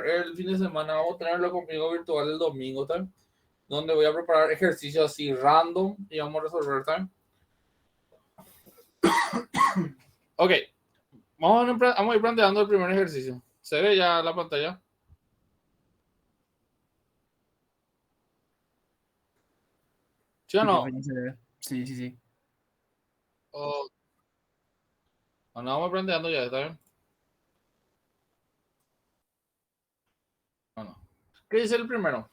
el fin de semana, vamos a tenerlo conmigo virtual el domingo también, donde voy a preparar ejercicios así random y vamos a resolver también. Ok, vamos a ir planteando el primer ejercicio. ¿Se ve ya la pantalla? ¿Sí o Sí, no? profe, ya se ve. Sí, sí, sí. Oh, bueno, vamos planteando ya, ¿está bien? Bueno, ¿qué dice el primero?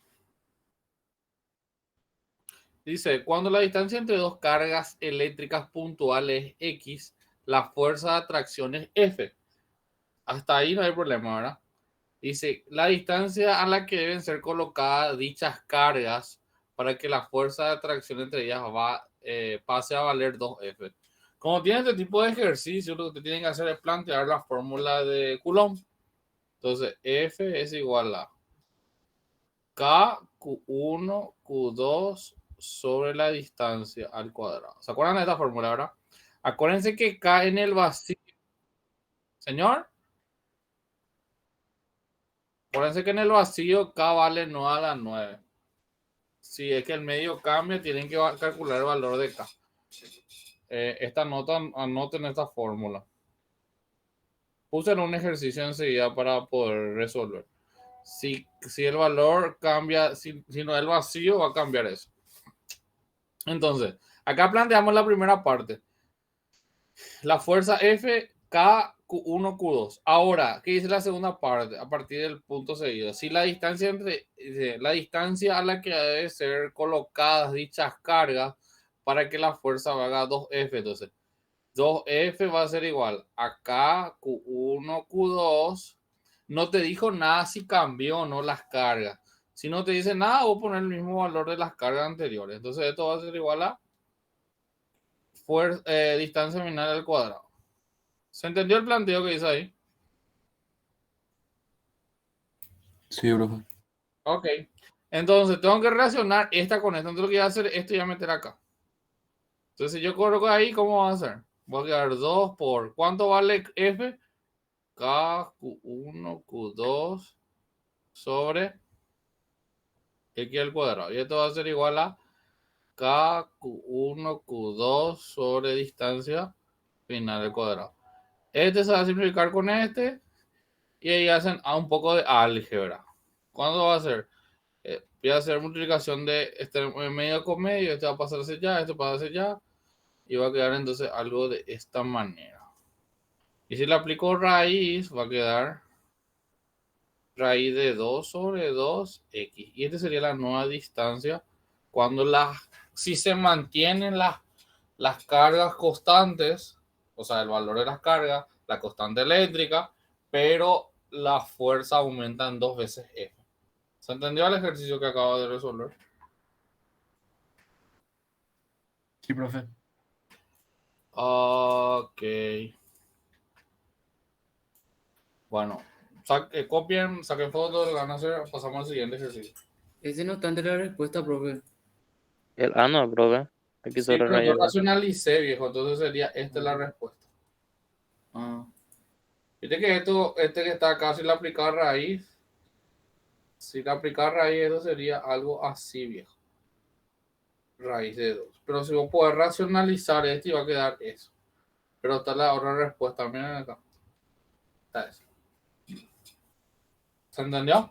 Dice, cuando la distancia entre dos cargas eléctricas puntuales es X, la fuerza de atracción es F. Hasta ahí no hay problema, ¿verdad? Dice, la distancia a la que deben ser colocadas dichas cargas para que la fuerza de atracción entre ellas pase a valer 2F. Como tiene este tipo de ejercicio, lo que tienen que hacer es plantear la fórmula de Coulomb. Entonces, F es igual a K Q1 Q2 sobre la distancia al cuadrado. ¿Se acuerdan de esta fórmula, verdad? Acuérdense que K en el vacío. Señor, acuérdense que en el vacío K vale 9 a la 9. Si es que el medio cambia, tienen que calcular el valor de K. Esta nota, anoten esta fórmula. Puse en un ejercicio enseguida para poder resolver. Si el valor cambia, si no es el vacío, va a cambiar eso. Entonces, acá planteamos la primera parte. La fuerza F, K, Q1, Q2. Ahora, ¿qué dice la segunda parte? A partir del punto seguido. Si la distancia a la que debe ser colocadas dichas cargas para que la fuerza valga 2F. Entonces, 2F va a ser igual a K, Q1, Q2. No te dijo nada si cambió o no las cargas. Si no te dice nada, voy a poner el mismo valor de las cargas anteriores. Entonces, esto va a ser igual a distancia final al cuadrado. ¿Se entendió el planteo que dice ahí? Sí, profe. Ok. Entonces, tengo que relacionar esta con esta. Entonces, lo que voy a hacer, esto y voy a meter acá. Entonces, si yo coloco ahí, ¿cómo va a ser? Voy a quedar 2 por... ¿Cuánto vale F? K, Q1, Q2 sobre X al cuadrado. Y esto va a ser igual a K, Q1, Q2 sobre distancia final al cuadrado. Este se va a simplificar con este. Y ahí hacen un poco de álgebra. ¿Cuándo va a ser? Voy a hacer multiplicación de este medio con medio, este va a pasar hacia allá, este pasa hacia allá, y va a quedar entonces algo de esta manera. Y si le aplico raíz, va a quedar raíz de 2 sobre 2x. Y esta sería la nueva distancia cuando si se mantienen las cargas constantes, o sea, el valor de las cargas, la constante eléctrica, pero la fuerza aumenta en 2 veces F. ¿Se entendió el ejercicio que acabo de resolver? Sí, profe. Ok. Bueno, copien, saquen fotos, lo van a hacer, pasamos al siguiente ejercicio. Ese no está entre la respuesta, profe. El no, profe. Aquí Sí, sobre pero yo rayas. racionalicé, viejo, entonces sería esta la respuesta. Ah, Viste que este que está acá, si le aplicaba raíz, esto sería algo así, viejo. Raíz de 2. Pero si vos podés racionalizar esto, iba a quedar eso. Pero está la otra respuesta, miren acá. Está eso. ¿Se entendió?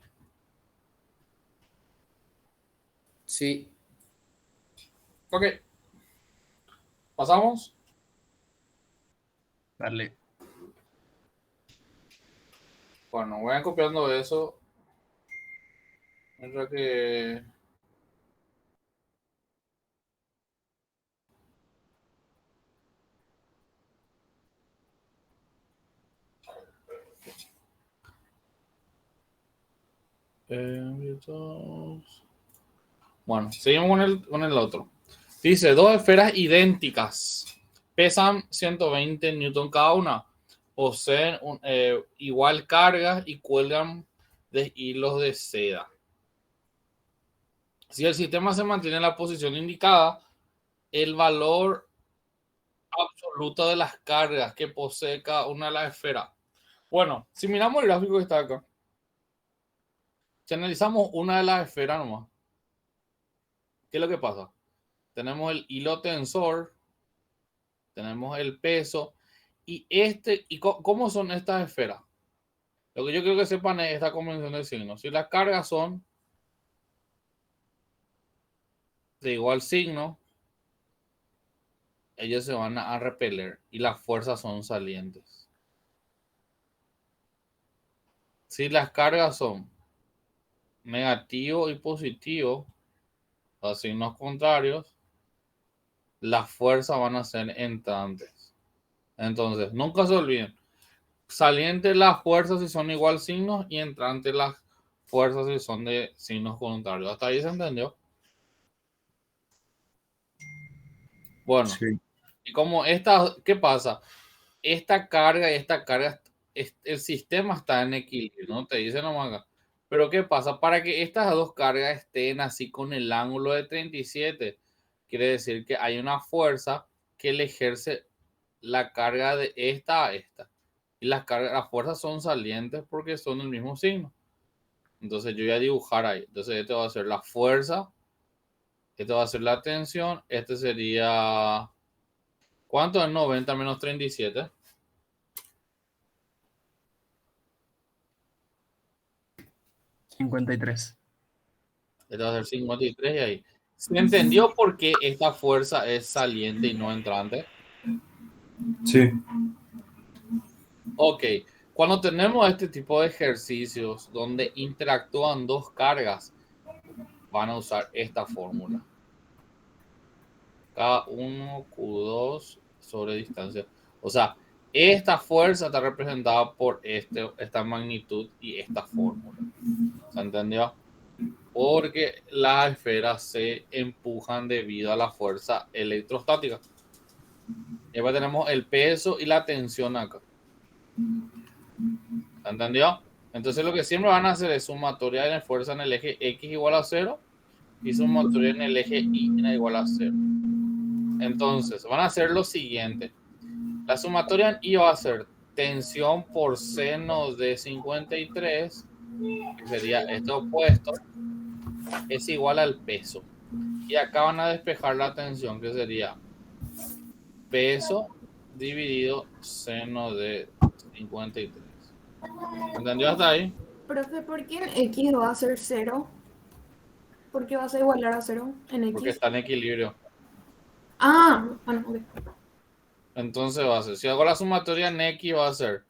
sí. Ok, pasamos. Dale. Bueno, voy a copiando eso. Mientras que... Bueno, seguimos con el otro. Dice, dos esferas idénticas. Pesan 120 newton cada una. Poseen igual carga y cuelgan de hilos de seda. Si el sistema se mantiene en la posición indicada, el valor absoluto de las cargas que posee cada una de las esferas. Bueno, si miramos el gráfico que está acá, si analizamos una de las esferas nomás, ¿qué es lo que pasa? Tenemos el hilo tensor, tenemos el peso, y ¿cómo son estas esferas? Lo que yo quiero que sepan es esta convención de signos. Si las cargas son de igual signo, ellos se van a repeler y las fuerzas son salientes. Si las cargas son negativo y positivo, los signos contrarios, las fuerzas van a ser entrantes. Entonces, nunca se olviden, salientes las fuerzas si son igual signos y entrantes las fuerzas si son de signos contrarios. ¿Hasta ahí se entendió? Bueno, Sí. y como esta, ¿qué pasa? Esta carga y esta carga, el sistema está en equilibrio, ¿no? Te dice nomás acá. Pero ¿qué pasa? Para que estas dos cargas estén así con el ángulo de 37, quiere decir que hay una fuerza que le ejerce la carga de esta a esta. Y las fuerzas son salientes porque son del mismo signo. Entonces yo voy a dibujar ahí. Entonces este va a ser la fuerza, este va a ser la tensión, este sería... ¿Cuánto es 90 menos 37? 53. Este va a ser 53 y ahí. ¿Se entendió por qué esta fuerza es saliente y no entrante? Sí. Ok, cuando tenemos este tipo de ejercicios donde interactúan dos cargas, van a usar esta fórmula. K1, Q2 sobre distancia. O sea, esta fuerza está representada por esta magnitud y esta fórmula. ¿Se entendió? Porque las esferas se empujan debido a la fuerza electrostática. Y después tenemos el peso y la tensión acá. ¿Se entendió? Entonces lo que siempre van a hacer es sumatoria de fuerza en el eje X igual a 0 y sumatoria en el eje Y igual a 0. Entonces van a hacer lo siguiente. La sumatoria en Y va a ser tensión por seno de 53, que sería este opuesto, es igual al peso. Y acá van a despejar la tensión, que sería peso dividido seno de 53. ¿Entendió hasta ahí? Profe, ¿por qué en X va a ser 0? ¿Por qué vas a igualar a 0 en Porque X? está en equilibrio. Ah, bueno, ok. Entonces va a ser, si hago la sumatoria en X va a ser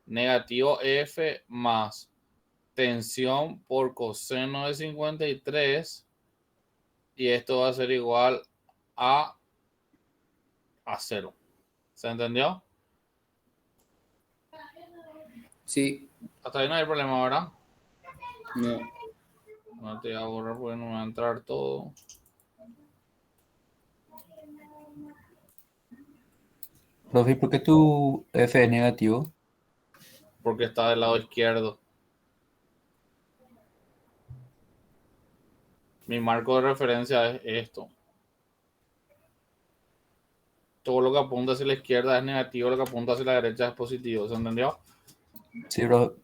negativo F más tensión por coseno de 53 y esto va a ser igual a 0. ¿Se entendió? Sí. Hasta ahí no hay problema, ¿verdad? No. No te voy a borrar porque no me va a entrar todo. Profe, ¿por qué tu F es negativo? Porque está del lado izquierdo. Mi marco de referencia es esto. Todo lo que apunta hacia la izquierda es negativo, lo que apunta hacia la derecha es positivo. ¿Se entendió? Sí, profe.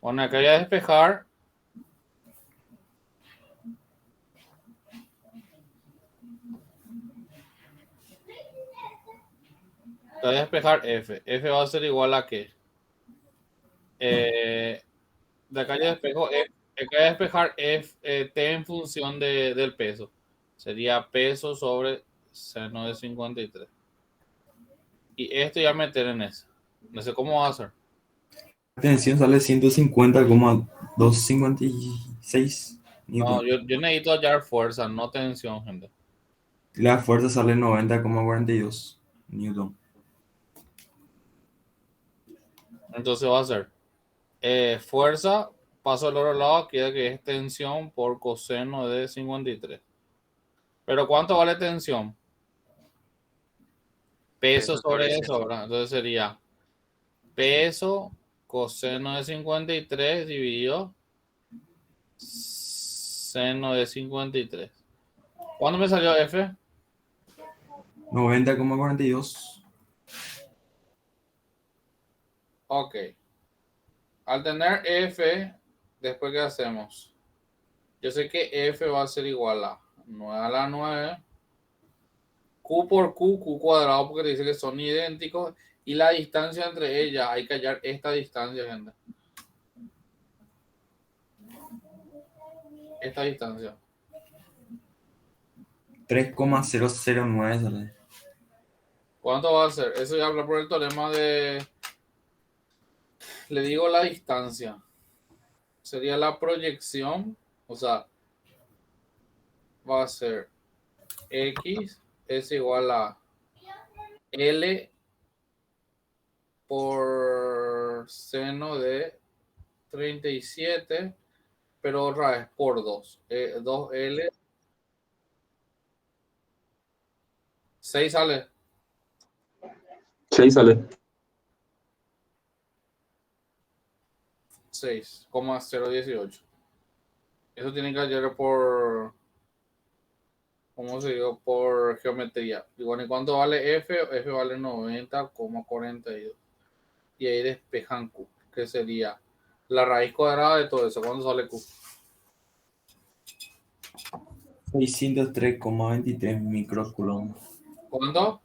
Bueno, acá voy a despejar. Voy a despejar F. F va a ser igual a qué. De acá ya despejo F. Acá voy a despejar F, T en función del peso. Sería peso sobre seno de 53. Y esto ya meter en ese. No sé cómo va a ser. La tensión sale 150,256 No, newton. yo necesito hallar fuerza, no tensión, gente. La fuerza sale 90,42 newton. Entonces va a ser fuerza, paso al otro lado, queda que es tensión por coseno de 53. Pero ¿cuánto vale tensión? Peso sobre eso, ¿verdad? Entonces sería peso coseno de 53 dividido seno de 53. ¿Cuándo me salió F? 90,42. Ok. Al tener F Después, ¿qué hacemos? Yo sé que F va a ser igual a 9 a la 9. Q por Q cuadrado, porque te dice que son idénticos. Y la distancia entre ellas, hay que hallar esta distancia, gente. Esta distancia. 3,009 sale. ¿Cuánto va a ser? Eso ya habla por el teorema de... Le digo la distancia. Sería la proyección. O sea, va a ser X es igual a L por seno de 37, pero otra vez por 2. 2L. 6 sale. 6 sale. 6,018. Eso tiene que hallar por... ¿Cómo se digo? Por geometría. Y bueno, ¿y cuánto vale F? F vale 90,42. Y ahí despejan Q, que sería la raíz cuadrada de todo eso. ¿Cuánto sale Q? 603,23 microcoulomb. ¿Cuánto?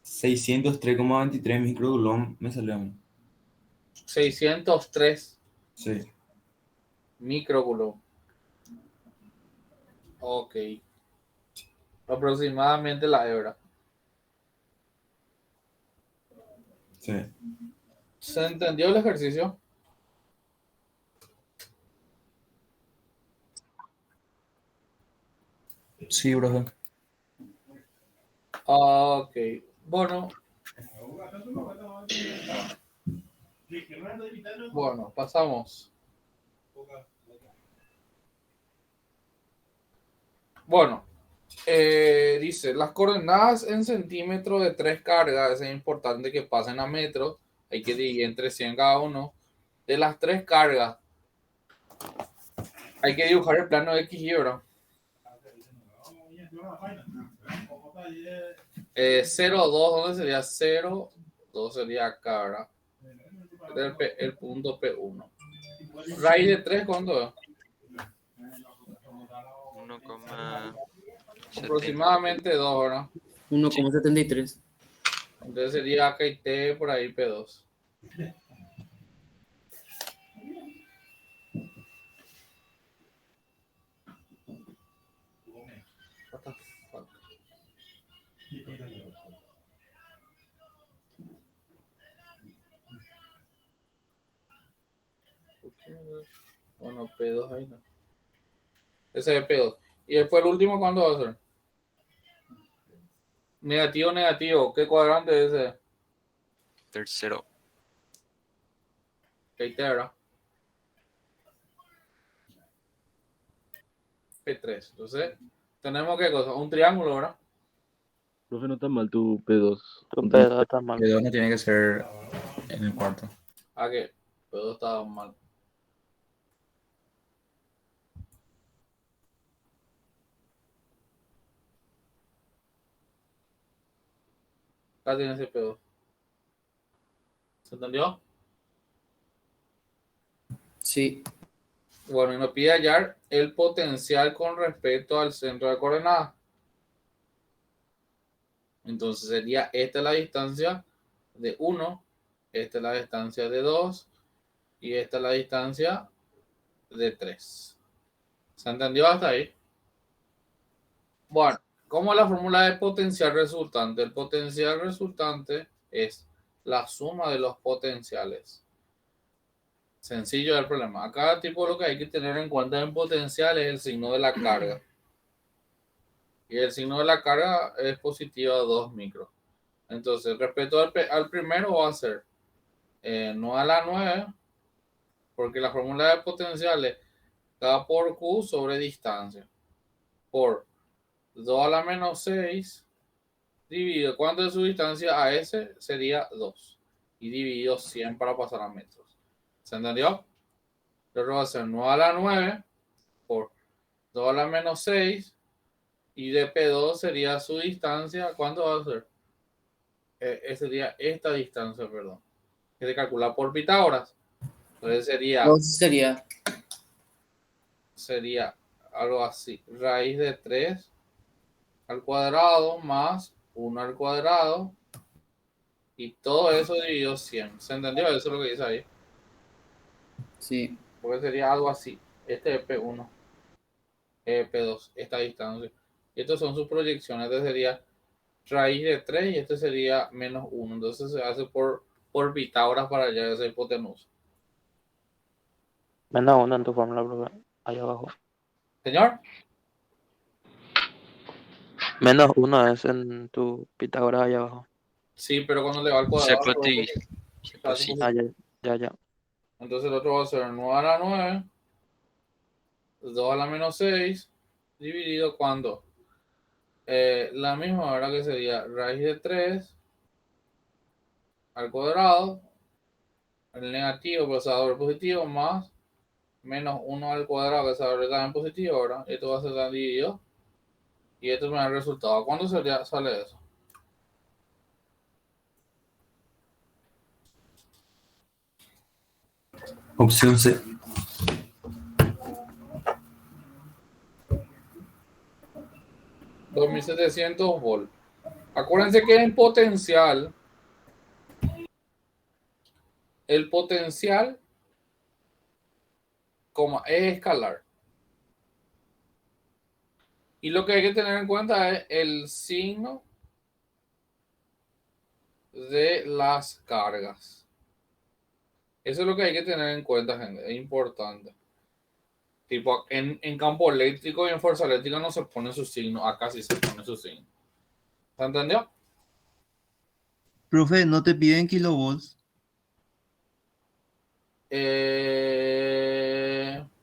603,23 microcoulomb me salió a mí. 603 Sí. microcoulomb. Ok. Aproximadamente la hebra. Sí. ¿Se entendió el ejercicio? Sí, profe. Ok. Bueno. Bueno, pasamos. Bueno, dice, las coordenadas en centímetros de 3 cargas, es importante que pasen a metros, hay que dividir entre 100 cada uno. De las 3 cargas, hay que dibujar el plano X y Y, ¿verdad? 0, 2, ¿dónde sería 0? 2 sería acá, ¿verdad? Este es el punto P1. Raíz de 3, ¿cuánto es? 1,70. Aproximadamente 2, ¿verdad? 1,73. Entonces sería acá y T por ahí P2. What the fuck? Bueno, P2 ahí no. Ese es P2. Y después el último, ¿cuándo va a ser? Negativo, negativo. ¿Qué cuadrante es ese? Tercero. P3, ¿verdad? P3. Entonces, tenemos qué cosa? Un triángulo, ¿verdad? Profe, no está mal tu P2. Tu P2 está mal. P2 no tiene que ser en el cuarto. ¿A qué? P2 estaba mal. Acá tiene ese P2. ¿Se entendió? Sí. Bueno, y nos pide hallar el potencial con respecto al centro de coordenadas. Entonces sería esta es la distancia de 1, esta es la distancia de 2 y esta es la distancia de 3. ¿Se entendió hasta ahí? Bueno, ¿cómo es la fórmula de potencial resultante? El potencial resultante es la suma de los potenciales. Sencillo el problema. Acá tipo lo que hay que tener en cuenta en potencial es el signo de la carga. Y el signo de la carga es positivo a 2 micros. Entonces, respecto al primero va a ser no a la 9, porque la fórmula de potenciales da por Q sobre distancia. Por 2 a la menos 6 dividido. ¿Cuánto es su distancia a S? Sería 2. Y dividido 100 para pasar a metros. ¿Se entendió? Luego va a ser 9 a la 9 por 2 a la menos 6. Y de P2 sería su distancia. ¿Cuánto va a ser? Sería esta distancia, perdón. Que se calcula por Pitágoras. Entonces sería 2 sería sería algo así. Raíz de 3 al cuadrado más 1 al cuadrado. Y todo eso dividido 100. ¿Se entendió? Eso es lo que dice ahí. Sí. Porque sería algo así. Este es P1, P2, esta distancia. Y estas son sus proyecciones. Este sería raíz de 3 y este sería menos 1. Entonces se hace por Pitágoras para hallar esa hipotenusa. Menos 1 en tu fórmula, profe. Ahí abajo. Señor, Menos 1 es en tu Pitágoras ahí abajo. sí, pero cuando le va al Se cuadrado, puede. Ah, ya. entonces el otro va a ser 9 a la 9, 2 a la menos 6, dividido cuando la misma, ¿verdad? Que sería raíz de 3 al cuadrado, el negativo, pues va a dar positivo, más menos 1 al cuadrado, que se va a ver también positivo, ¿verdad? Esto va a ser tan dividido. Y esto me da el resultado. ¿Cuándo sale eso? Opción C. $2.700. Acuérdense que en potencial, el potencial es escalar. Y lo que hay que tener en cuenta es el signo de las cargas. Eso es lo que hay que tener en cuenta, gente. Es importante. Tipo, en campo eléctrico y en fuerza eléctrica no se pone su signo. Acá sí se pone su signo. ¿Se entendió? Profe, ¿no te piden kilovolts?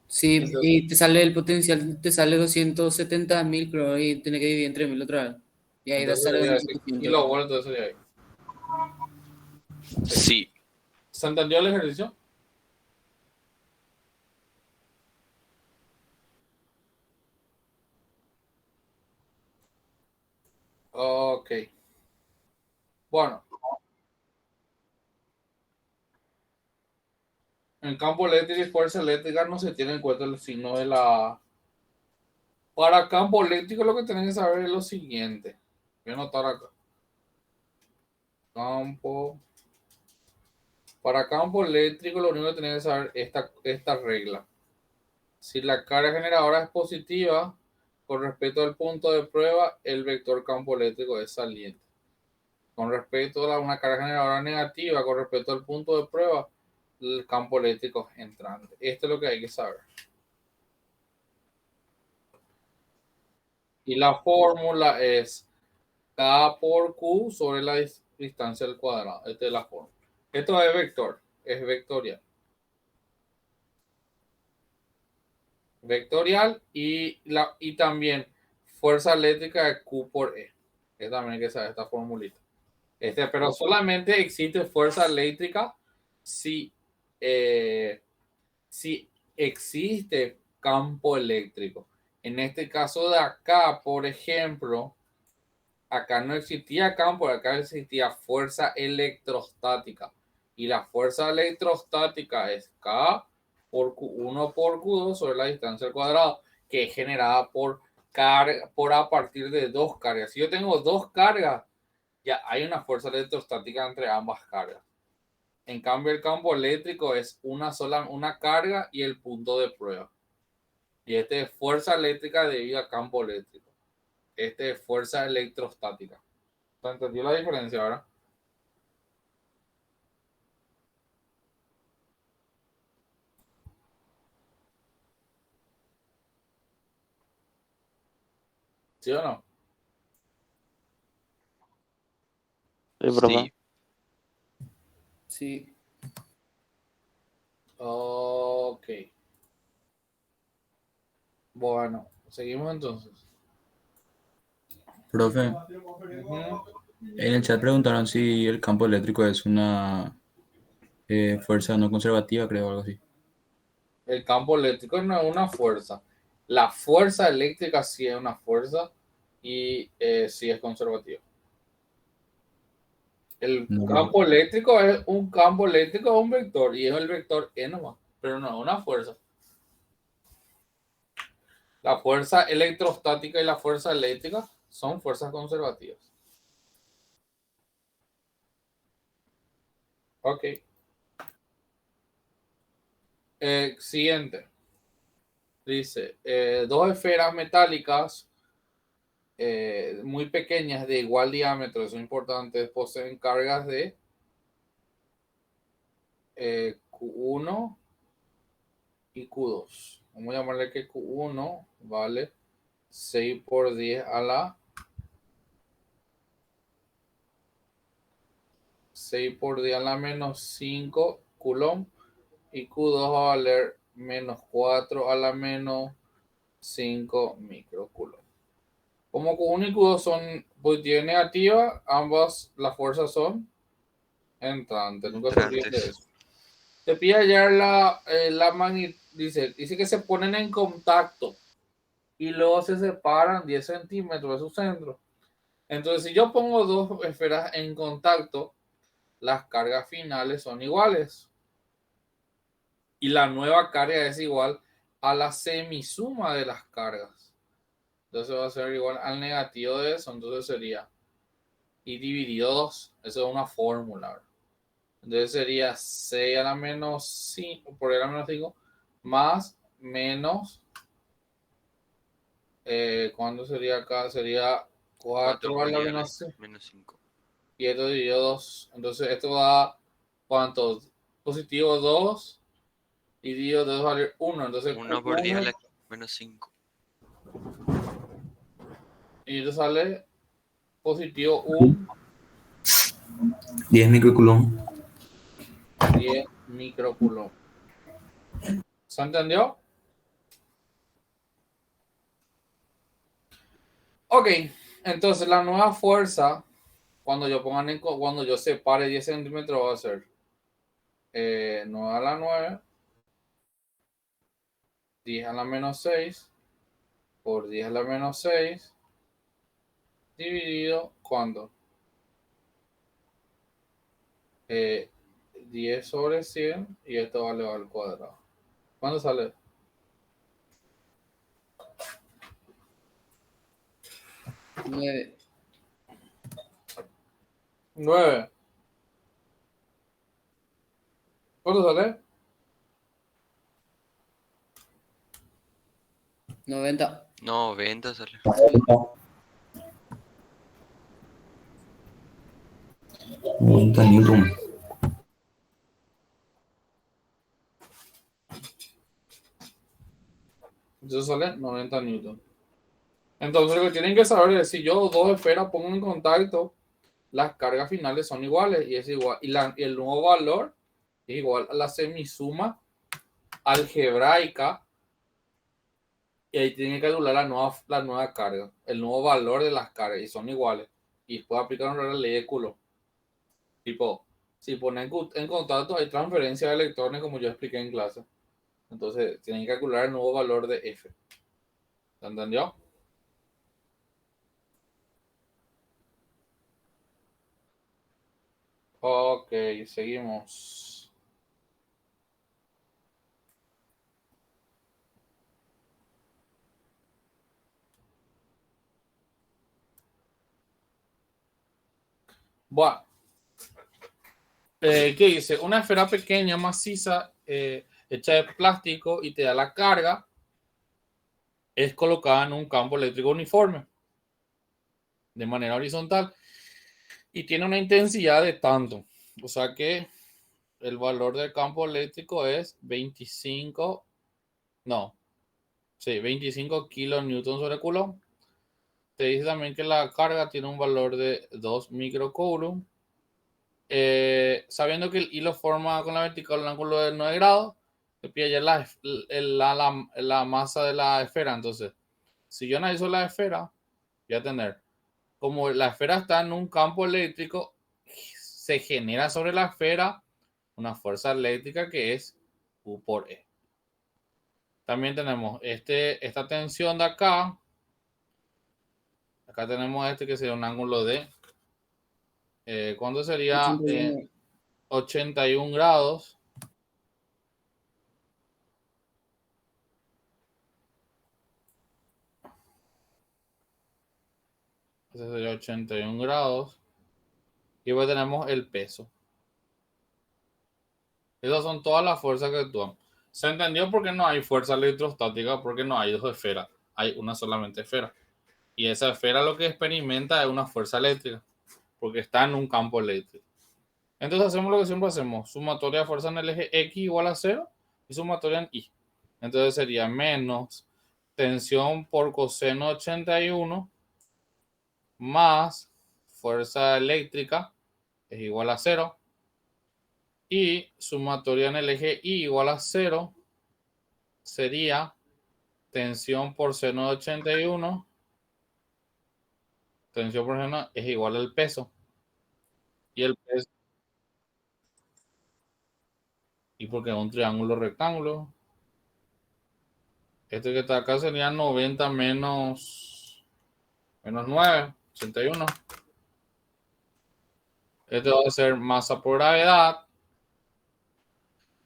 Sí, y te sale el potencial, te sale 270.000, creo, y tiene que dividir entre 1000 otra vez. Y ahí Entonces, sale sería 2700. kilovolts, eso sería ahí. Sí. ¿Se entendió el ejercicio? Ok. Bueno. En campo eléctrico y fuerza eléctrica no se tiene en cuenta el signo de la... Para campo eléctrico lo que tienen que saber es lo siguiente. Voy a anotar acá. Para campo eléctrico lo único que tienen que saber es esta regla. Si la carga generadora es positiva, con respecto al punto de prueba, el vector campo eléctrico es saliente. Con respecto a una carga generadora negativa, con respecto al punto de prueba, el campo eléctrico es entrante. Esto es lo que hay que saber. Y la fórmula es K por Q sobre la distancia al cuadrado. Esta es la fórmula. Esto es vector, es vectorial. Vectorial y también fuerza eléctrica de Q por E. Que también hay que saber esta formulita. Pero solamente existe fuerza eléctrica si existe campo eléctrico. En este caso de acá, por ejemplo, acá no existía campo, acá existía fuerza electrostática. Y la fuerza electrostática es K por Q1 por Q2 sobre la distancia al cuadrado, que es generada por a partir de dos cargas. Si yo tengo dos cargas, ya hay una fuerza electrostática entre ambas cargas. En cambio, el campo eléctrico es una carga y el punto de prueba. Y este es fuerza eléctrica debido a campo eléctrico. Este es fuerza electrostática. ¿Se entendió la diferencia ahora? ¿Sí o no? Sí, profe. Sí. Ok. Bueno, seguimos entonces. Profe, en el chat preguntaron si el campo eléctrico es una fuerza no conservativa, creo, algo así. El campo eléctrico no es una fuerza. La fuerza eléctrica sí es una fuerza y sí es conservativa. El No. campo eléctrico es un campo eléctrico, es un vector y es el vector E nomás, pero no es una fuerza. La fuerza electrostática y la fuerza eléctrica son fuerzas conservativas. Ok. Siguiente. Dice, dos esferas metálicas muy pequeñas de igual diámetro, eso es importante, poseen cargas de Q1 y Q2. Vamos a llamarle que Q1 vale 6 por 10 a la 6 por 10 a la menos 5 coulomb y Q2 va a valer menos 4 a la menos 5 microcoulomb. Como Q1 y Q2 son positiva y negativa, ambas las fuerzas son entrantes. Nunca se olviden de eso. Te pide hallar la magnitud. Dice que se ponen en contacto y luego se separan 10 centímetros de su centro. Entonces, si yo pongo dos esferas en contacto, las cargas finales son iguales. Y la nueva carga es igual a la semisuma de las cargas. Entonces va a ser igual al negativo de eso. Entonces sería y dividido 2. Eso es una fórmula, ¿verdad? Entonces sería 6 a la menos 5 por el a menos 5 más menos. ¿Cuándo sería acá? Sería 4 a la menos 5. Y esto dividido 2. Entonces esto da ¿cuánto? Positivo 2 y dividido 2 vale 1. Entonces 1 por 10 a la menos 5. Y esto sale positivo 1. 10 microcoulomb. 10 microcoulomb. ¿Se entendió? Ok, entonces la nueva fuerza, cuando yo separe 10 centímetros, va a ser 9 a la 9, 10 a la menos 6, por 10 a la menos 6, dividido, ¿cuánto? 10 sobre 100, y esto vale al cuadrado. ¿Cuánto sale? 9. 9. ¿Cuánto sale? 90. 90 sale. 90 newton. Entonces sale 90 newton. Entonces lo que tienen que saber es si yo dos esferas pongo en contacto, las cargas finales son iguales y es igual. Y el nuevo valor es igual a la semisuma algebraica. Y ahí tienen que calcular la nueva carga, el nuevo valor de las cargas, y son iguales. Y después aplicar la ley de Coulomb. Tipo, si ponen en contacto hay transferencia de electrones como yo expliqué en clase. Entonces tienen que calcular el nuevo valor de F. ¿Se entendió? Ok, seguimos. Bueno. ¿Qué dice? Una esfera pequeña, maciza, hecha de plástico y te da la carga, es colocada en un campo eléctrico uniforme, de manera horizontal, y tiene una intensidad de tanto. O sea que el valor del campo eléctrico es 25 kilonewton sobre coulomb. Te dice también que la carga tiene un valor de 2 microcoulomb. Sabiendo que el hilo forma con la vertical un ángulo de 9 grados, te pide ya la masa de la esfera. Entonces, si yo analizo la esfera, voy a tener, como la esfera está en un campo eléctrico, se genera sobre la esfera una fuerza eléctrica que es U por E. También tenemos esta tensión de acá. Acá tenemos que sería un ángulo de, ¿cuánto sería? 81 grados. Ese sería 81 grados. Y luego tenemos el peso. Esas son todas las fuerzas que actúan. ¿Se entendió por qué no hay fuerza electrostática? Porque no hay dos esferas. Hay una solamente esfera. Y esa esfera lo que experimenta es una fuerza eléctrica. Porque está en un campo eléctrico. Entonces hacemos lo que siempre hacemos. Sumatoria de fuerza en el eje X igual a 0 y sumatoria en Y. Entonces sería menos tensión por coseno 81 más fuerza eléctrica es igual a 0. Y sumatoria en el eje Y igual a 0 sería tensión por seno de 81. Tensión por seno es igual al peso. Y el peso. Y porque es un triángulo rectángulo. Este que está acá sería 90 menos 9, 81. Este va a ser masa por gravedad.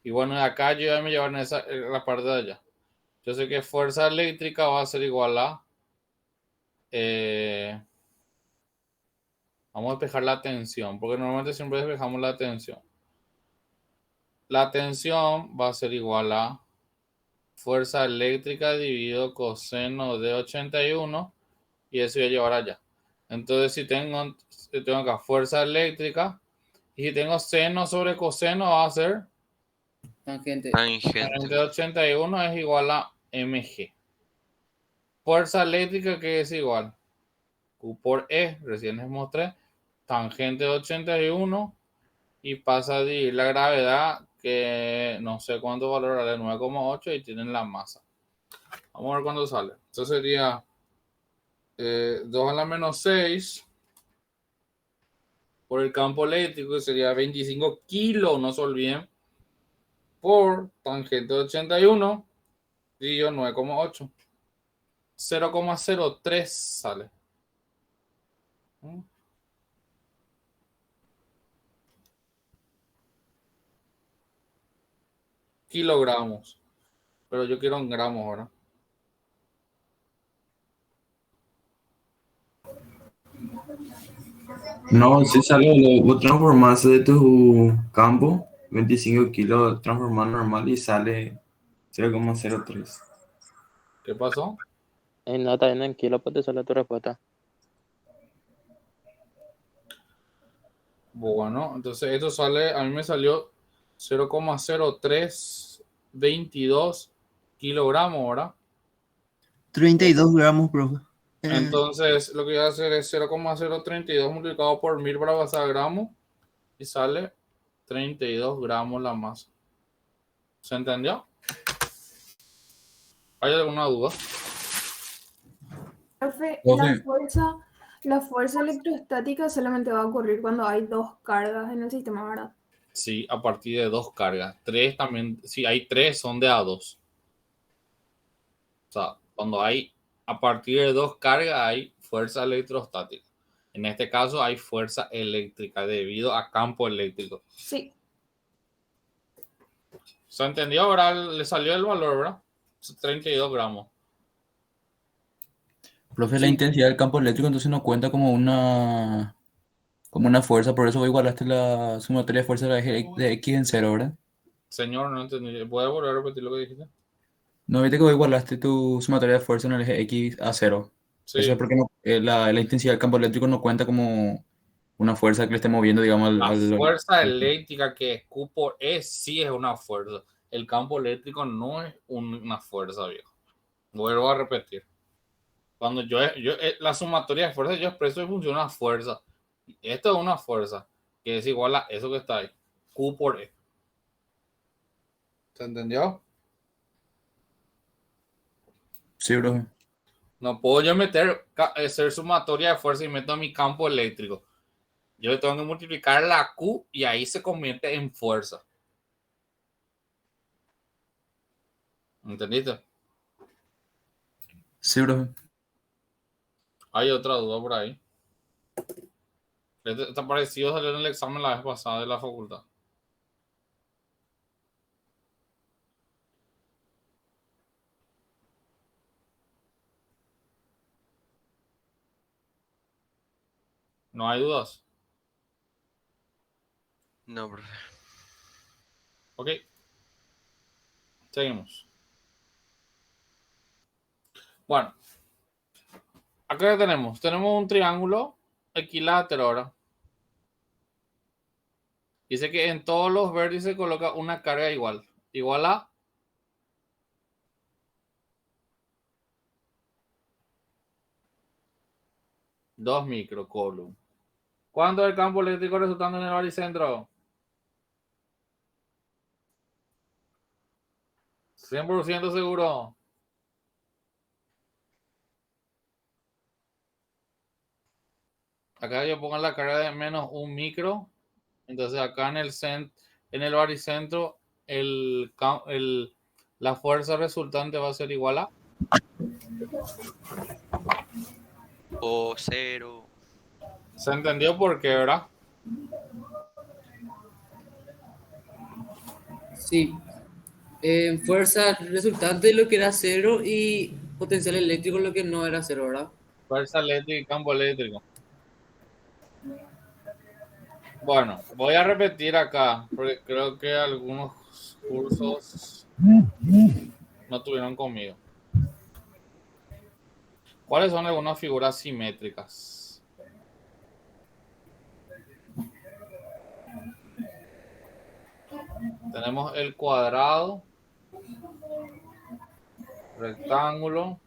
Y bueno, de acá yo ya me llevan la parte de allá. Yo sé que fuerza eléctrica va a ser igual a... vamos a despejar la tensión, porque normalmente siempre despejamos la tensión. La tensión va a ser igual a fuerza eléctrica dividido coseno de 81 y eso voy a llevar allá. Entonces si tengo acá fuerza eléctrica y si tengo seno sobre coseno va a ser Tangente. tangente de 81 es igual a mg. Fuerza eléctrica que es igual Q por E, recién les mostré, tangente de 81 y pasa a dividir la gravedad que no sé cuánto valor de 9,8 y tienen la masa. Vamos a ver cuándo sale. Esto sería 2 a la menos 6 por el campo eléctrico, que sería 25 kilos, no se olviden, por tangente de 81 dividido 9,8. 0,03 sale. Kilogramos. Pero yo quiero en gramos ahora. No, si sale, vos transformaste de tu campo 25 kilos, transformar normal y sale 0,03. ¿Qué pasó? No, está bien en kilo, pues te sale tu respuesta. Bueno, entonces esto sale, a mí me salió 0,0322 kilogramos, ¿verdad? 32 gramos, profe. Entonces lo que voy a hacer es 0,032 multiplicado por 1000 para pasar a gramos y sale 32 gramos la masa. ¿Se entendió? ¿Hay alguna duda? Profe, Profe. la fuerza electrostática solamente va a ocurrir cuando hay dos cargas en el sistema, ¿verdad? Sí, a partir de dos cargas. Tres también, si hay tres son de A2. O sea, cuando hay a partir de dos cargas hay fuerza electrostática. En este caso hay fuerza eléctrica debido a campo eléctrico. Sí. ¿Se entendió? Ahora le salió el valor, ¿verdad? 32 gramos. Profe, la Sí. intensidad del campo eléctrico entonces no cuenta como una fuerza, por eso vos igualaste la sumatoria de fuerza de X en cero, ¿verdad? Señor, no entendí. ¿Puede volver a repetir lo que dijiste? No, viste que vos igualaste tu sumatoria de fuerza en el eje X a cero. Sí. Eso es porque la intensidad del campo eléctrico no cuenta como una fuerza que le esté moviendo, digamos, La fuerza eléctrica que es Q por E sí es una fuerza. El campo eléctrico no es una fuerza, viejo. Vuelvo a repetir. Cuando la sumatoria de fuerzas yo expreso en función a fuerza. Esto es una fuerza que es igual a eso que está ahí. Q por E. ¿Se entendió? Sí, bro. No puedo yo hacer sumatoria de fuerza y meto mi campo eléctrico. Yo tengo que multiplicar la Q y ahí se convierte en fuerza. ¿Entendiste? Sí, bro. Hay otra duda por ahí. Está parecido, salió en el examen la vez pasada de la facultad. No hay dudas. No, profe. Ok. Seguimos. Bueno. Acá ya tenemos. Tenemos un triángulo equilátero ahora. Dice que en todos los vértices coloca una carga igual. Igual a 2 microcoulomb. ¿Cuánto es el campo eléctrico resultando en el baricentro? 100% seguro. Acá yo pongo la carga de menos 1 micro. Entonces acá en el baricentro la fuerza resultante va a ser igual a O 0. ¿Se entendió por qué, verdad? Sí. Fuerza resultante lo que era 0 y potencial eléctrico lo que no era 0, ¿verdad? Fuerza eléctrica y campo eléctrico. Bueno, voy a repetir acá, porque creo que algunos cursos no tuvieron conmigo. ¿Cuáles son algunas figuras simétricas? Tenemos el cuadrado, rectángulo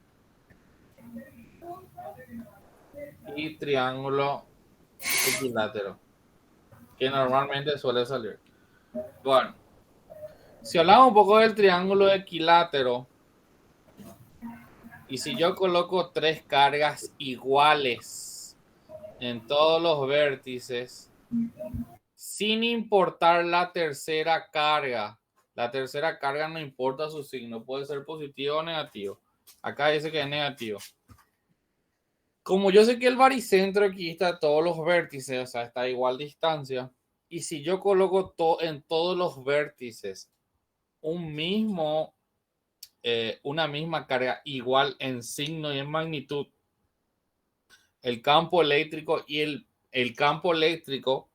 y triángulo equilátero, que normalmente suele salir. Bueno, si hablamos un poco del triángulo equilátero, y si yo coloco 3 cargas iguales en todos los vértices, sin importar la tercera carga no importa su signo, puede ser positivo o negativo. Acá dice que es negativo. Como yo sé que el baricentro aquí está a todos los vértices, o sea, está a igual distancia, y si yo coloco en todos los vértices una misma carga igual en signo y en magnitud, el campo eléctrico y el campo eléctrico,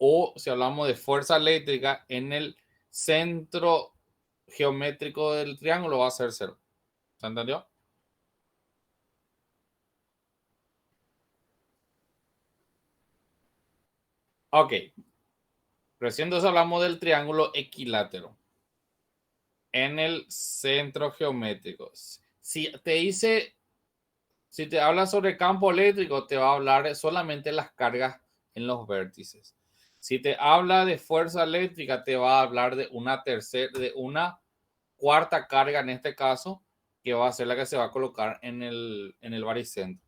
o si hablamos de fuerza eléctrica, en el centro geométrico del triángulo va a ser 0. ¿Se entendió? Ok. Recién entonces hablamos del triángulo equilátero en el centro geométrico. Si te habla sobre campo eléctrico, te va a hablar solamente las cargas en los vértices. Si te habla de fuerza eléctrica, te va a hablar de una cuarta carga en este caso, que va a ser la que se va a colocar en el baricentro.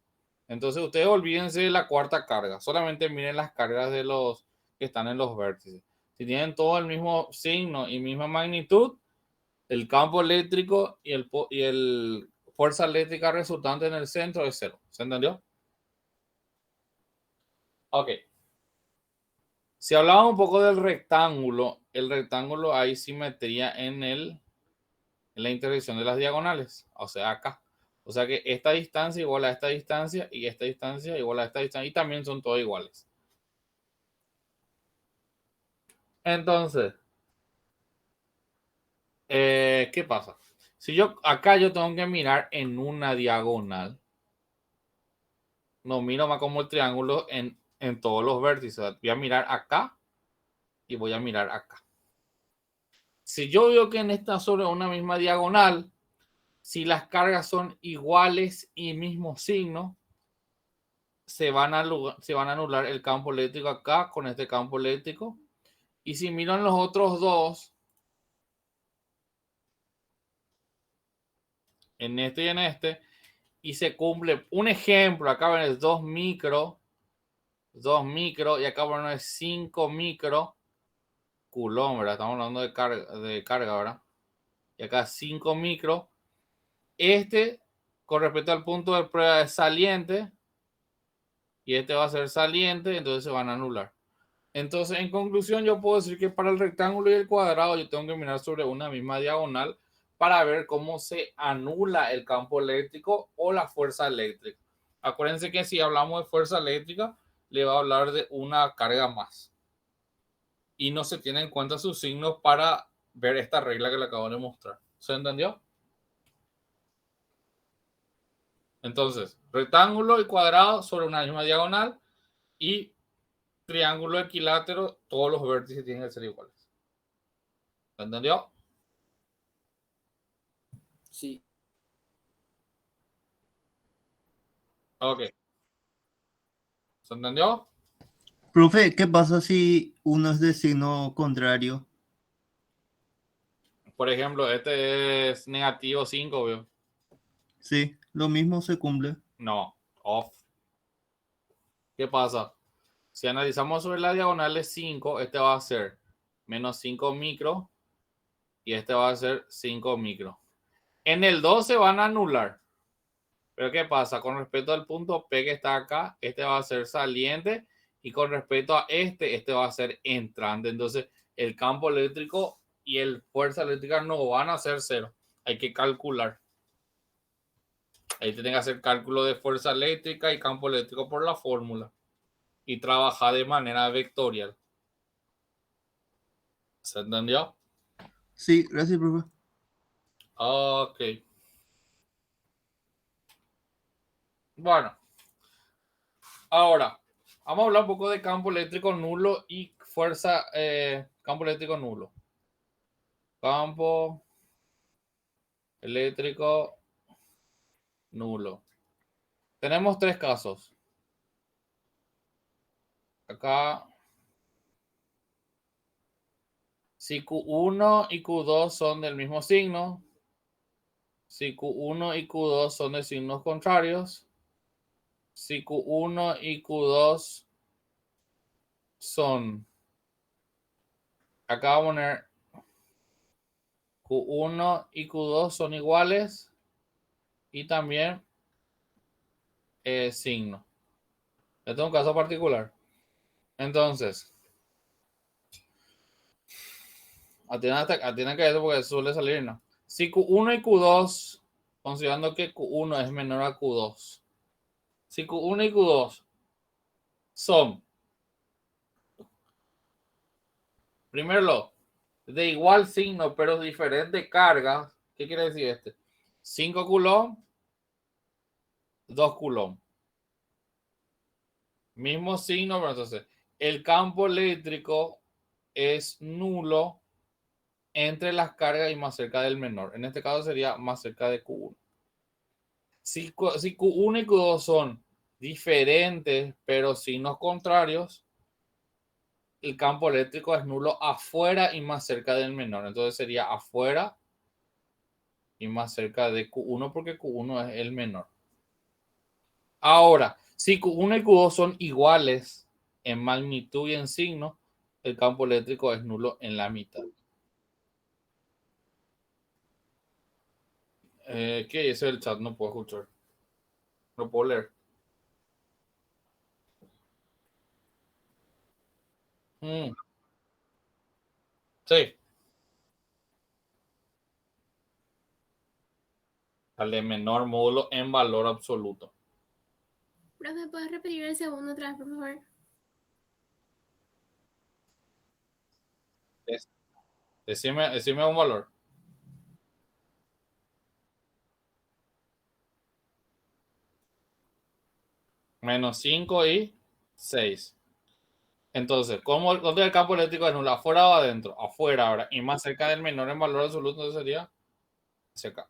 Entonces ustedes olvídense de la cuarta carga, solamente miren las cargas de los que están en los vértices. Si tienen todo el mismo signo y misma magnitud, el campo eléctrico y el fuerza eléctrica resultante en el centro es 0. ¿Se entendió? Ok. Si hablamos un poco del rectángulo, el rectángulo hay simetría en la intersección de las diagonales, o sea, acá. O sea que esta distancia igual a esta distancia y esta distancia igual a esta distancia, y también son todos iguales. Entonces, ¿qué pasa? Si acá yo tengo que mirar en una diagonal, no miro más como el triángulo en todos los vértices. Voy a mirar acá y voy a mirar acá. Si yo veo que está sobre una misma diagonal, si las cargas son iguales y mismo signo, se van a anular el campo eléctrico acá con este campo eléctrico. Y si miran los otros dos, en este y en este, y se cumple un ejemplo, acá ven es 2 micro, y acá bueno es 5 micro coulomb, ¿verdad? Estamos hablando de carga, ¿verdad? Y acá 5 micro. Con respecto al punto de prueba es saliente, y este va a ser saliente, entonces se van a anular. Entonces, en conclusión, yo puedo decir que para el rectángulo y el cuadrado yo tengo que mirar sobre una misma diagonal para ver cómo se anula el campo eléctrico o la fuerza eléctrica. Acuérdense que si hablamos de fuerza eléctrica, le va a hablar de una carga más. Y no se tiene en cuenta sus signos para ver esta regla que le acabo de mostrar. ¿Se entendió? Entonces, rectángulo y cuadrado sobre una misma diagonal y triángulo equilátero, todos los vértices tienen que ser iguales. ¿Se entendió? Sí. Ok. ¿Se entendió? Profe, ¿qué pasa si uno es de signo contrario? Por ejemplo, este es negativo 5, ¿vio? Sí, lo mismo se cumple. No, off. ¿Qué pasa? Si analizamos sobre la diagonal de 5, este va a ser menos 5 micro y este va a ser 5 micro. En el 2 se van a anular. Pero ¿qué pasa? Con respecto al punto P que está acá, este va a ser saliente y con respecto a este va a ser entrante. Entonces, el campo eléctrico y el fuerza eléctrica no van a ser cero. Hay que calcular. Ahí tienen que hacer cálculo de fuerza eléctrica y campo eléctrico por la fórmula y trabajar de manera vectorial. ¿Se entendió? Sí, gracias, profe. Ok. Bueno, ahora vamos a hablar un poco de campo eléctrico nulo y fuerza, campo eléctrico nulo. Campo eléctrico nulo. Tenemos tres casos. Acá, si Q1 y Q2 son del mismo signo, si Q1 y Q2 son de signos contrarios, si Q1 y Q2 son, acá vamos a poner Q1 y Q2 son iguales y también signo. Este es un caso particular. Entonces, atiendan que eso porque suele salir, ¿no? Si Q1 y Q2, considerando que Q1 es menor a Q2, si Q1 y Q2 son, primero, de igual signo, pero diferente carga, ¿qué quiere decir este? 5 coulomb, 2 coulomb. Mismo signo, pero entonces el campo eléctrico es nulo entre las cargas y más cerca del menor. En este caso sería más cerca de Q1. Si Q1 y Q2 son diferentes, pero signos contrarios, el campo eléctrico es nulo afuera y más cerca del menor. Entonces sería afuera y más cerca de Q1 porque Q1 es el menor. Ahora, si Q1 y Q2 son iguales en magnitud y en signo, el campo eléctrico es nulo en la mitad. ¿Qué dice el chat? No puedo escuchar. No puedo leer. Sí. Al de menor módulo en valor absoluto. Profe, ¿puedes repetir el segundo otra vez, por favor? Decime un valor. Menos 5 y 6. Entonces, ¿cómo el campo eléctrico es nulo? ¿Afuera o adentro? Afuera ahora. Y más cerca del menor en valor absoluto, entonces sería hacia acá.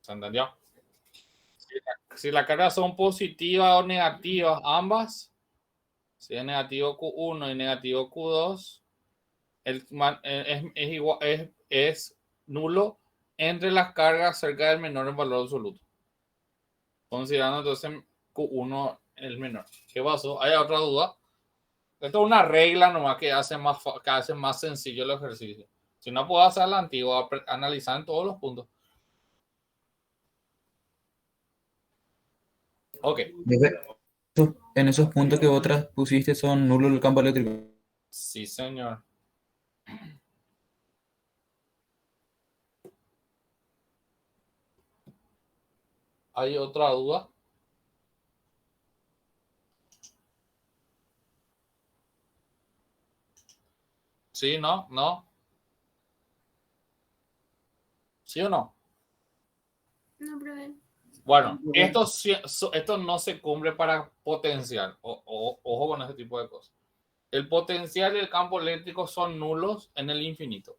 ¿Se entendió? Si las cargas son positivas o negativas, ambas, si es negativo Q1 y negativo Q2, es nulo entre las cargas cerca del menor en valor absoluto. Considerando entonces Q1 el menor. ¿Qué pasó? ¿Hay otra duda? Esto es una regla nomás que hace más sencillo el ejercicio. Si no puedo hacer la antigua, analizar en todos los puntos. Ok. En esos puntos que otras pusiste son nulos el campo eléctrico. Sí, señor. ¿Hay otra duda? ¿Sí, no? ¿No? ¿Sí o no? No, profe. Bueno, esto no se cumple para potencial. Ojo con ese tipo de cosas. El potencial y el campo eléctrico son nulos en el infinito.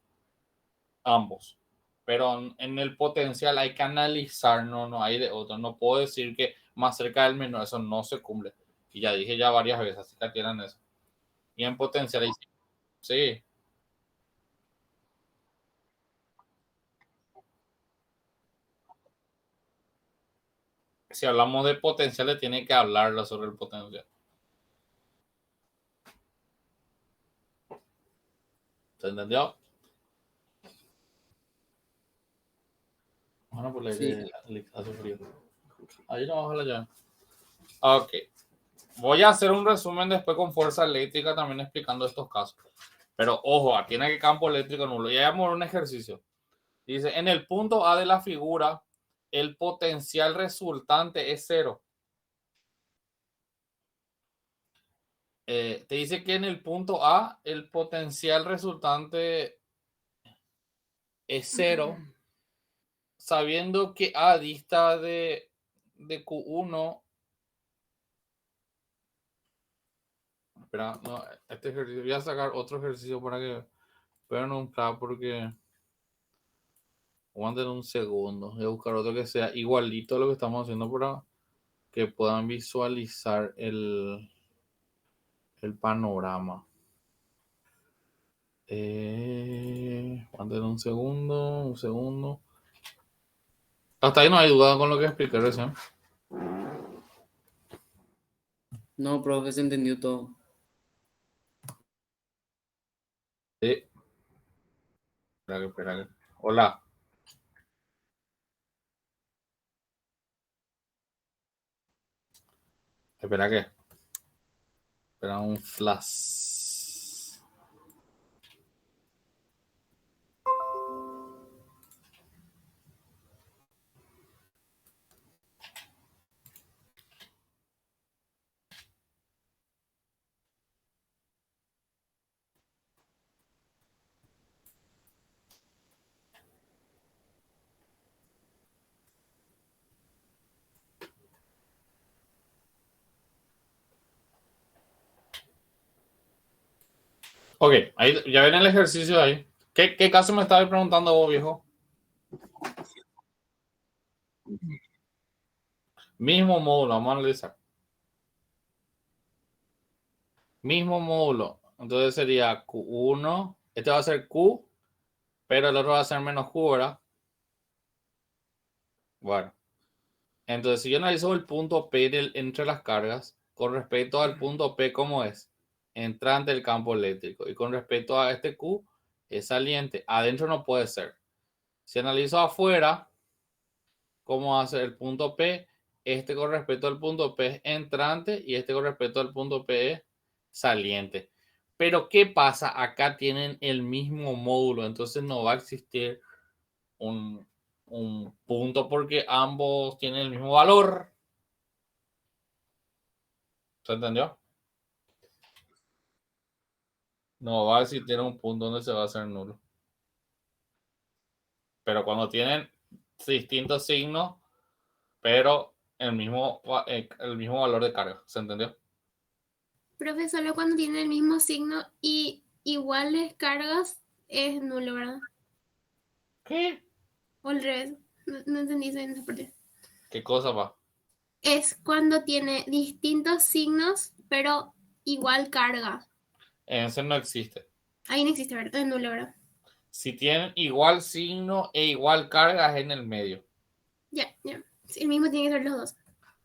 Ambos. Pero en el potencial hay que analizar, no hay de otro. No puedo decir que más cerca del menor, eso no se cumple. Y ya dije ya varias veces, así que tienen eso. Y en potencial, sí. Si hablamos de potencial, tiene que hablarlo sobre el potencial. ¿Se entendió? Bueno, pues Sí. hace frío. Ahí no baja la llave. Ok. Voy a hacer un resumen después con fuerza eléctrica también explicando estos casos. Pero ojo, tiene que campo eléctrico nulo. Y vamos a un ejercicio. Dice, en el punto A de la figura, el potencial resultante es 0. Te dice que en el punto A, el potencial resultante es 0, sabiendo que A dista de Q1. Espera, no, este ejercicio, voy a sacar otro ejercicio para que vean un plan porque aguanten un segundo. Voy a buscar otro que sea igualito a lo que estamos haciendo para que puedan visualizar el panorama. Aguanten un segundo. Hasta ahí no hay duda con lo que expliqué recién. No, profe, se entendió todo. Sí. Espera. Hola. Espera que. Espera un flash. Ok, ahí, ya ven el ejercicio ahí. ¿Qué caso me estabas preguntando vos, viejo? Mismo módulo, vamos a analizar. Mismo módulo. Entonces sería Q1. Este va a ser Q, pero el otro va a ser menos Q, ¿verdad? Bueno. Entonces, si yo analizo el punto P entre las cargas, con respecto al punto P, ¿cómo es? Entrante del campo eléctrico. Y con respecto a este Q, es saliente. Adentro no puede ser. Si analizo afuera, ¿cómo va a ser el punto P? Este con respecto al punto P es entrante y este con respecto al punto P es saliente. Pero ¿qué pasa? Acá tienen el mismo módulo, entonces no va a existir un punto porque ambos tienen el mismo valor. ¿Se entendió? No va a existir un punto donde se va a hacer nulo. Pero cuando tienen distintos signos, pero el mismo valor de carga. ¿Se entendió? Profe, solo cuando tiene el mismo signo y iguales cargas es nulo, ¿verdad? ¿Qué? O al revés. No entendí esa parte. ¿Qué cosa va? Es cuando tiene distintos signos, pero igual carga. Ese no existe. Ahí no existe, ¿verdad? Es nulo, ¿verdad? Si tienen igual signo e igual carga es en el medio. Ya. Sí, el mismo tiene que ser los dos.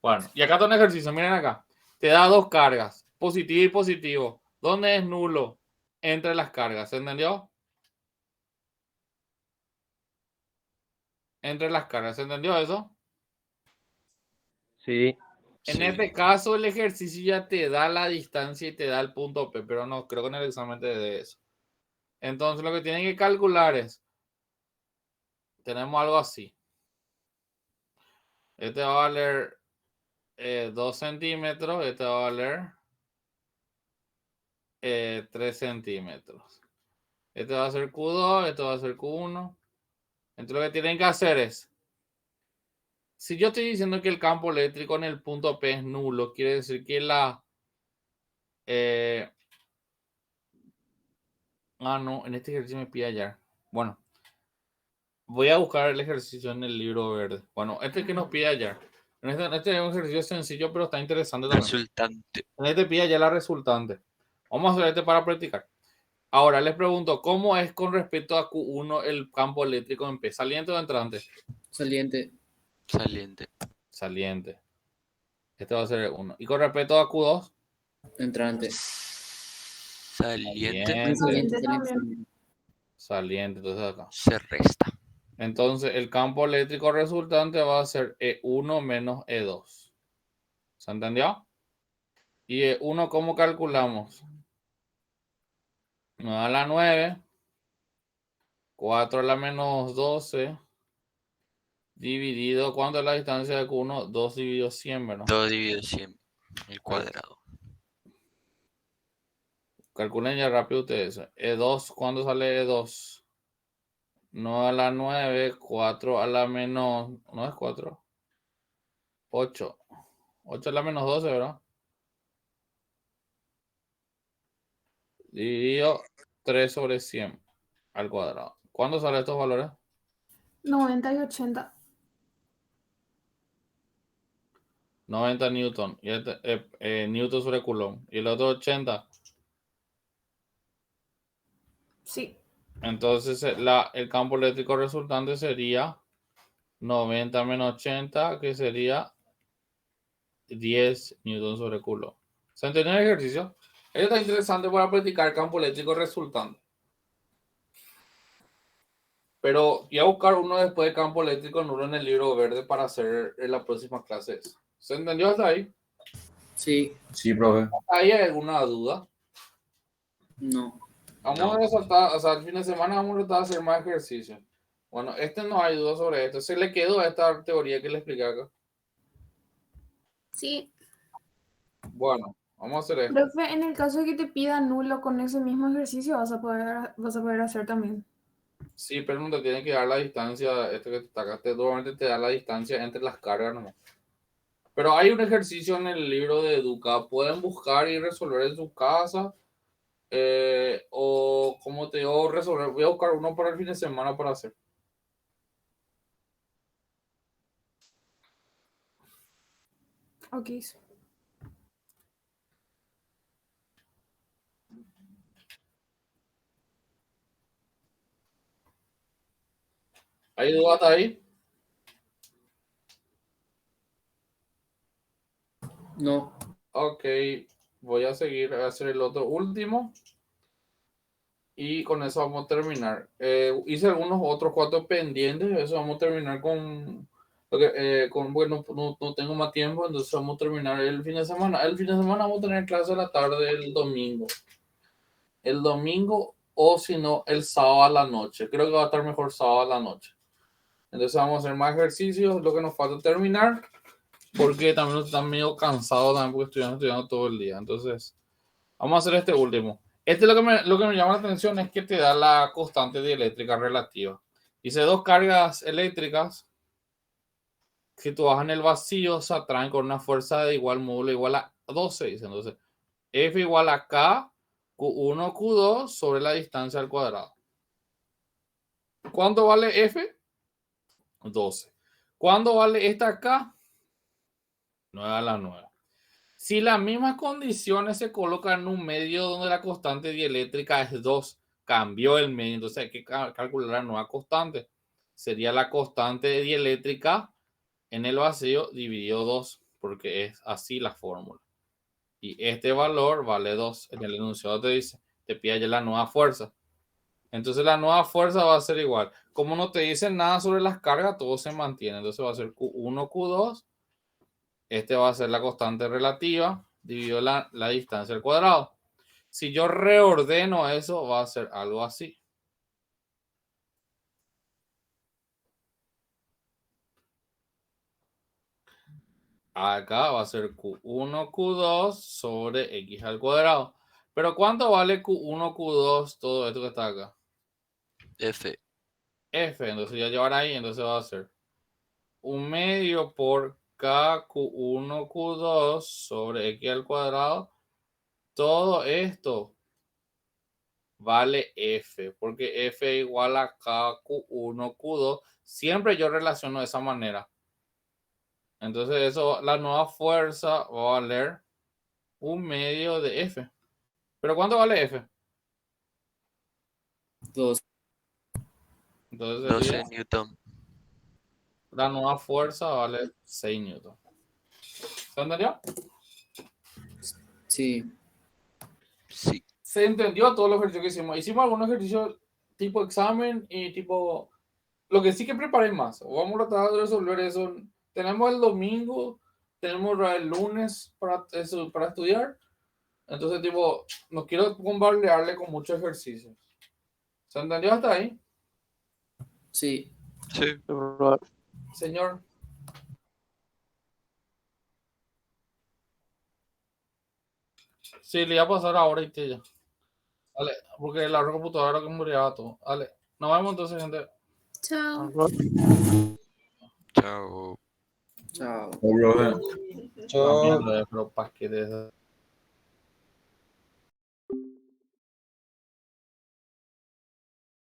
Bueno, y acá está un ejercicio. Miren acá. Te da dos cargas, positivo y positivo. ¿Dónde es nulo? Entre las cargas. ¿Se entendió? Entre las cargas. ¿Se entendió eso? Sí. En Sí. este caso, el ejercicio ya te da la distancia y te da el punto P, pero no creo que en el examen te dé eso. Entonces, lo que tienen que calcular es, tenemos algo así. Este va a valer 2 centímetros. Este va a valer 3 centímetros. Este va a ser Q2, este va a ser Q1. Entonces lo que tienen que hacer es, si yo estoy diciendo que el campo eléctrico en el punto P es nulo, quiere decir que no, en este ejercicio me pide hallar. Bueno, voy a buscar el ejercicio en el libro verde. Bueno, este que nos pide hallar. Este es un ejercicio sencillo, pero está interesante también. Resultante. En este pide hallar la resultante. Vamos a hacer este para practicar. Ahora les pregunto, ¿cómo es con respecto a Q1 el campo eléctrico en P? ¿Saliente o entrante? Saliente. Saliente. Saliente. Este va a ser el 1. ¿Y con respecto a Q2? Entrante. Saliente. Saliente. Saliente, entonces acá. Se resta. Entonces el campo eléctrico resultante va a ser E1 menos E2. ¿Se entendió? Y E1, ¿cómo calculamos? 9 a la 9, 4 a la menos 12, dividido, ¿cuánto es la distancia de Q1? 2 dividido 100, ¿verdad? 2 dividido 100. El cuadrado. Calculen ya rápido ustedes. E2, ¿cuándo sale E2? 9 a la 9, 4 a la menos... ¿No es 4? 8. 8 a la menos 12, ¿verdad? Dividido 3 sobre 100 al cuadrado. ¿Cuándo salen estos valores? 90 y 80. 90 newton. Y newton sobre coulomb. Y el otro 80. Sí. Entonces el campo eléctrico resultante sería 90 menos 80, que sería 10 newton sobre coulomb. ¿Se entendió el ejercicio? Esto está interesante para practicar el campo eléctrico resultante. Pero voy a buscar uno después de campo eléctrico nulo en el libro verde para hacer en la próxima clase. ¿Se entendió hasta ahí? Sí. Sí, profe. ¿Hay alguna duda? No. Vamos a resaltar, o sea, el fin de semana vamos a tratar de hacer más ejercicio. Bueno, no hay duda sobre esto. ¿Se le quedó esta teoría que le expliqué acá? Sí. Bueno, vamos a hacer esto. Profe, en el caso de que te pida nulo con ese mismo ejercicio, vas a poder hacer también. Sí, pero no te tiene que dar la distancia, esto que te sacaste, normalmente te da la distancia entre las cargas nomás. Pero hay un ejercicio en el libro de Educa, pueden buscar y resolver en su casa, o como te digo, resolver, voy a buscar uno para el fin de semana para hacer. Ok. ¿Hay duda hasta ahí? No. Ok, voy a seguir a hacer el otro último. Y con eso vamos a terminar. Hice algunos otros 4 pendientes. Eso vamos a terminar con... bueno, no tengo más tiempo, entonces vamos a terminar el fin de semana. El fin de semana vamos a tener clase a la tarde el domingo. El domingo o si no, el sábado a la noche. Creo que va a estar mejor sábado a la noche. Entonces vamos a hacer más ejercicios, lo que nos falta terminar. Porque también están medio cansados también porque estudiando todo el día. Entonces, vamos a hacer este último. Lo que me llama la atención es que te da la constante dieléctrica relativa. Dice 2 cargas eléctricas que tú bajas en el vacío se atraen con una fuerza de igual módulo igual a 12. Dice entonces, F igual a K, Q1, Q2 sobre la distancia al cuadrado. ¿Cuánto vale F? 12. ¿Cuánto vale esta K? 9 a la 9. Si las mismas condiciones se colocan en un medio donde la constante dieléctrica es 2, cambió el medio, entonces hay que calcular la nueva constante. Sería la constante dieléctrica en el vacío dividido 2, porque es así la fórmula. Y este valor vale 2. En el enunciado te dice, te pide ya la nueva fuerza. Entonces la nueva fuerza va a ser igual. Como no te dicen nada sobre las cargas, todo se mantiene. Entonces va a ser Q1, Q2. Este va a ser la constante relativa dividido la distancia al cuadrado. Si yo reordeno eso, va a ser algo así. acá va a ser Q1, Q2 sobre X al cuadrado. Pero ¿cuánto vale Q1, Q2, todo esto que está acá? F. F, entonces ya llevar ahí, entonces va a ser 1/2 por K Q1, Q2 sobre X al cuadrado. Todo esto vale F, porque F igual a K Q1, Q2. Siempre yo relaciono de esa manera. Entonces eso, la nueva fuerza va a valer 1/2 de F. ¿Pero cuánto vale F? 2. Entonces 12 sería, Newton. la nueva fuerza vale 6 newton. ¿Se entendió? Sí. Sí. Se entendió todo los ejercicios que hicimos. Hicimos algunos ejercicios tipo examen y tipo... Lo que sí que preparé más. Vamos a tratar de resolver eso. Tenemos el domingo, tenemos el lunes para estudiar. Entonces, tipo, no quiero bombardearle con muchos ejercicios. ¿Se entendió hasta ahí? Sí. Sí. Señor. Sí, le iba a pasar ahora y te ya. Vale, porque la computadora que murió todo. Vale, nos vemos entonces, gente. Chao. Chao. Chao. Profe. También lo de, pero ¿para qué de eso?